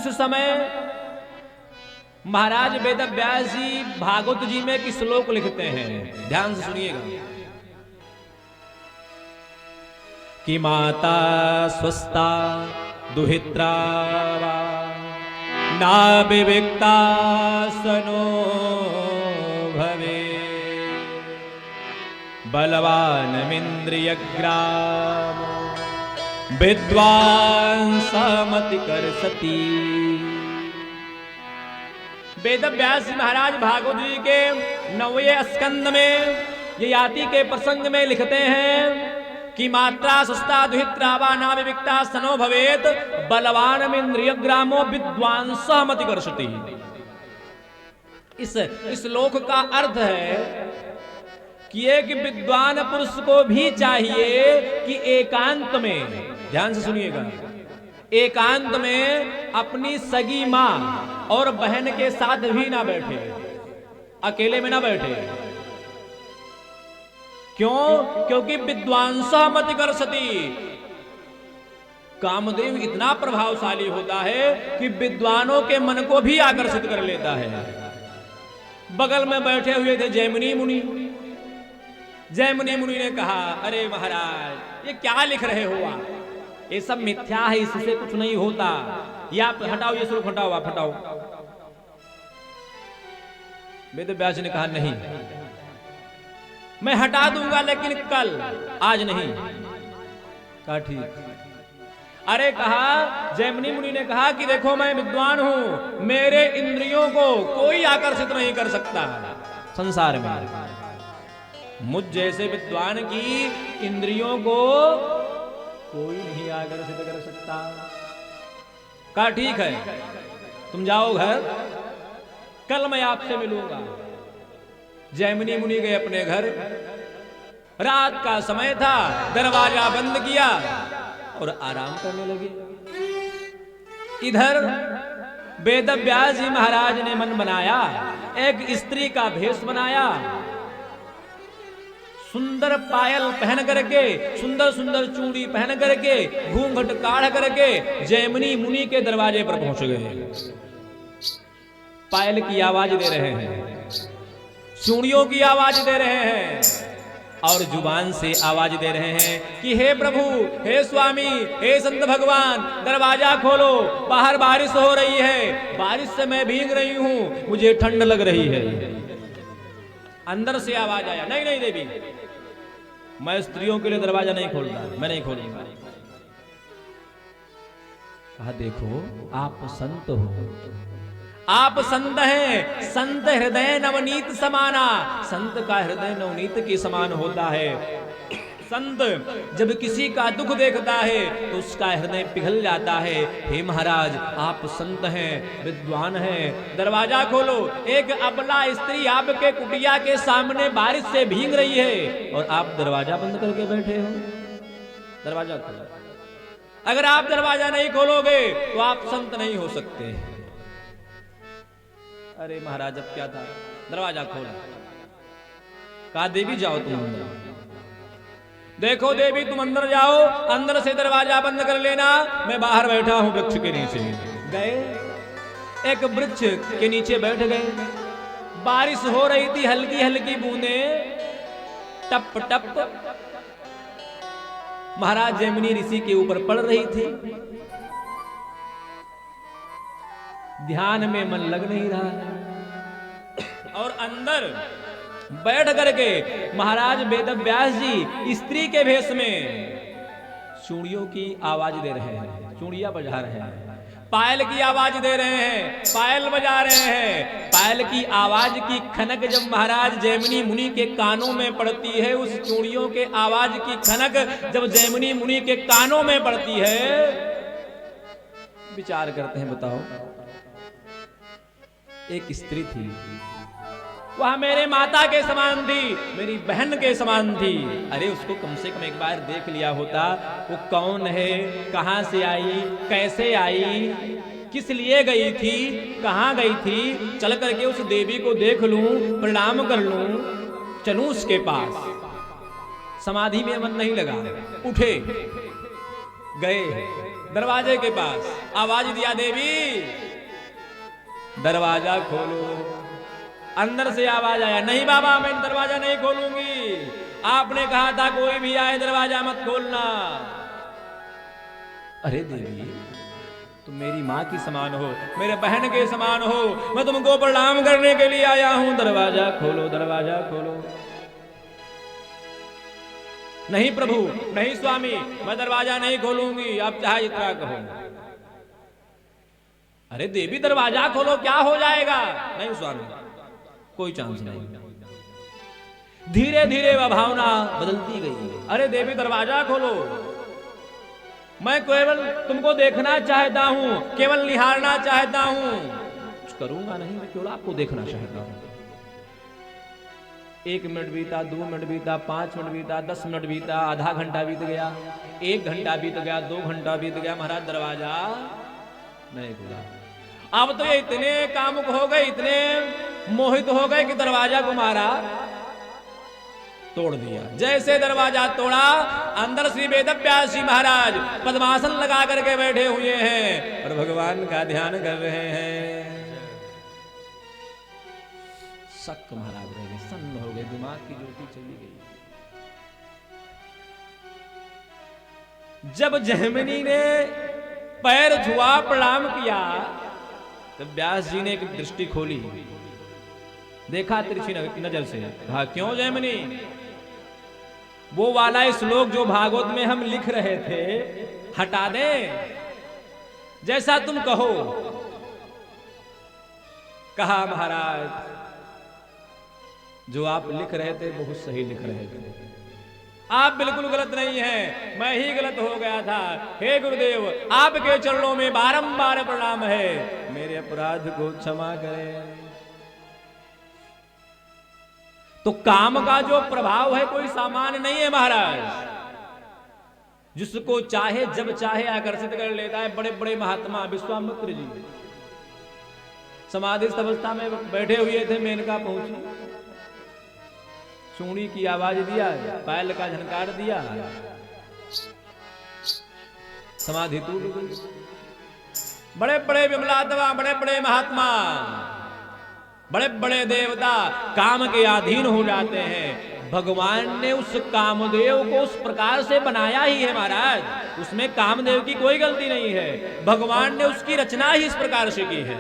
उस समय महाराज वेद व्यास जी भागवत जी में एक श्लोक लिखते हैं, ध्यान से सुनिएगा। कि माता स्वस्था दुहित्रा वा ना विविक्ता सनो भवे बलवानमिन्द्रियग्राम विद्वान समति करसती। वेद व्यास महाराज भागवत जी के 9वें स्कंद में ये याति के प्रसंग में लिखते हैं कि मात्रा सुस्ता दुहित्रा वा ना विविक्ता सनो भवेत बलवान इंद्रियग्रामो विद्वान सहमति करसति। इस श्लोक का अर्थ है कि एक विद्वान पुरुष को भी चाहिए कि एकांत में, ध्यान से सुनिएगा, एकांत में अपनी सगी मां और बहन के साथ भी ना बैठे, अकेले में ना बैठे। क्यों? क्योंकि विद्वान सहमति करसति। कामदेव इतना प्रभावशाली होता है कि विद्वानों के मन को भी आकर्षित कर लेता है। बगल में बैठे हुए थे जैमिनी मुनि। जैमिनी मुनि ने कहा, अरे महाराज ये क्या लिख रहे हो आप? ये सब मिथ्या है, इससे कुछ नहीं होता। ये आप हटाओ, ये श्लोक हटाओ, आप हटाओ। वेद व्यास ने कहा, नहीं मैं हटा दूंगा, लेकिन कल, आज नहीं। कहा ठीक। अरे कहा, जैमिनी मुनि ने कहा कि देखो मैं विद्वान हूं, मेरे इंद्रियों को कोई आकर्षित नहीं कर सकता संसार में। मुझ जैसे विद्वान की इंद्रियों को कोई नहीं आकर्षित कर सकता। कहा ठीक है, तुम जाओ घर, कल मैं आपसे मिलूंगा। जैमिनी मुनि गए अपने घर। रात का समय था, दरवाजा बंद किया और आराम करने लगे। इधर वेद व्यास जी महाराज ने मन बनाया, एक स्त्री का भेष बनाया, सुंदर पायल पहन करके, सुंदर सुंदर चूड़ी पहन करके, घूंघट काढ़ करके जैमिनी मुनि के दरवाजे पर पहुंच गए। पायल की आवाज दे रहे हैं, चूड़ियों की आवाज दे रहे हैं और जुबान से आवाज दे रहे हैं कि हे प्रभु, हे स्वामी, हे संत भगवान, दरवाजा खोलो, बाहर बारिश हो रही है, बारिश से मैं भीग रही हूं, मुझे ठंड लग रही है। अंदर से आवाज आया, नहीं नहीं देवी, मैं स्त्रियों के लिए दरवाजा नहीं खोलता, मैं नहीं खोलूंगा। कहा देखो आप संत हो, आप संत हैं, संत हृदय नवनीत समाना, संत का हृदय नवनीत के समान होता है। संत जब किसी का दुख देखता है तो उसका हृदय पिघल जाता है। हे महाराज आप संत हैं, विद्वान हैं, दरवाजा खोलो। एक अबला स्त्री आपके कुटिया के सामने बारिश से भीग रही है और आप दरवाजा बंद करके बैठे हो। दरवाजा खोलो। अगर आप दरवाजा नहीं खोलोगे तो आप संत नहीं हो सकते। अरे महाराज अब क्या था, दरवाजा खोला। कहा देवी जाओ तुम अंदर। देखो देवी तुम अंदर जाओ, अंदर से दरवाजा बंद कर लेना, मैं बाहर बैठा हूं वृक्ष के नीचे। गए, एक वृक्ष के नीचे बैठ गए। बारिश हो रही थी, हल्की हल्की बूंदें टप टप महाराज जैमिनी ऋषि के ऊपर पड़ रही थी। ध्यान में मन लग नहीं रहा है और अंदर बैठ करके महाराज वेद व्यास जी स्त्री के भेष में चूड़ियों की आवाज दे रहे हैं, चूड़ियां बजा रहे हैं, पायल की आवाज दे रहे हैं, पायल बजा रहे हैं। पायल की आवाज की खनक जब महाराज जैमिनी मुनि के कानों में पड़ती है, उस चूड़ियों के आवाज की खनक जब जैमिनी मुनि के कानों में पड़ती है, विचार करते हैं, बताओ एक स्त्री थी, वह मेरे माता के समान थी, मेरी बहन के समान थी। अरे उसको कम से कम एक बार देख लिया होता, वो कौन है, कहां से आई, कैसे आई, किस लिए गई थी, कहां गई थी, चल करके उस देवी को देख लूं, प्रणाम कर लूं, चलूं उसके पास। समाधि में मन नहीं लगा, उठे, गए दरवाजे के पास, आवाज दिया देवी दरवाजा खोलो। अंदर से आवाज आया, नहीं बाबा मैं दरवाजा नहीं खोलूंगी, आपने कहा था कोई भी आए दरवाजा मत खोलना। अरे देवी तुम मेरी माँ की समान हो, मेरे बहन के समान हो, मैं तुमको प्रणाम करने के लिए आया हूं, दरवाजा खोलो दरवाजा खोलो। नहीं प्रभु नहीं स्वामी, मैं दरवाजा नहीं खोलूंगी, आप चाहे इतना कहो। अरे देवी दरवाजा खोलो, क्या हो जाएगा? नहीं स्वामी कोई चांस नहीं। धीरे धीरे वह भावना बदलती गई। अरे देवी दरवाजा खोलो, मैं केवल तुमको देखना चाहता हूं, केवल निहारना चाहता हूं, कुछ करूंगा नहीं, मैं केवल आपको देखना चाहता हूं। 1 मिनट बीता, 2 मिनट बीता, 5 मिनट बीता, 10 मिनट बीता, आधा घंटा बीत गया, 1 घंटा बीत गया, 2 घंटा बीत गया, महाराज दरवाजा नहीं खुला। अब तो ये इतने कामुक हो गए, इतने मोहित हो गए कि दरवाजा को मारा, तोड़ दिया। जैसे दरवाजा तोड़ा, अंदर श्री वेदव्यास जी महाराज पद्मासन लगा करके बैठे हुए हैं और भगवान का ध्यान कर रहे हैं। शक महाराज रह गए, सन्न हो गए, दिमाग की ज्योति चली गई। जब जैमिनी ने पैर छुआ, प्रणाम किया, तब व्यास जी ने एक दृष्टि खोली, देखा तिरछी नजर से, कहा क्यों जैमिनी, वो वाला श्लोक जो भागवत में हम लिख रहे थे हटा दें, जैसा तुम कहो। कहा महाराज जो आप लिख रहे थे बहुत सही लिख रहे थे, आप बिल्कुल गलत नहीं हैं, मैं ही गलत हो गया था। हे गुरुदेव आपके चरणों में बारंबार प्रणाम है, मेरे अपराध को क्षमा करें। तो काम का जो प्रभाव है कोई सामान्य नहीं है महाराज, जिसको चाहे जब चाहे आकर्षित कर लेता है। बड़े बड़े महात्मा विश्वामित्र जी समाधिस्थ अवस्था में बैठे हुए थे, मेनका पहुंची, चूड़ी की आवाज दिया, पायल का झनकार दिया, समाधि टूट गई। बड़े बड़े विमलात्मा, बड़े बड़े महात्मा, बड़े बड़े देवता काम के अधीन हो जाते हैं। भगवान ने उस कामदेव को उस प्रकार से बनाया ही है महाराज, उसमें कामदेव की कोई गलती नहीं है, भगवान ने उसकी रचना ही इस प्रकार से की है।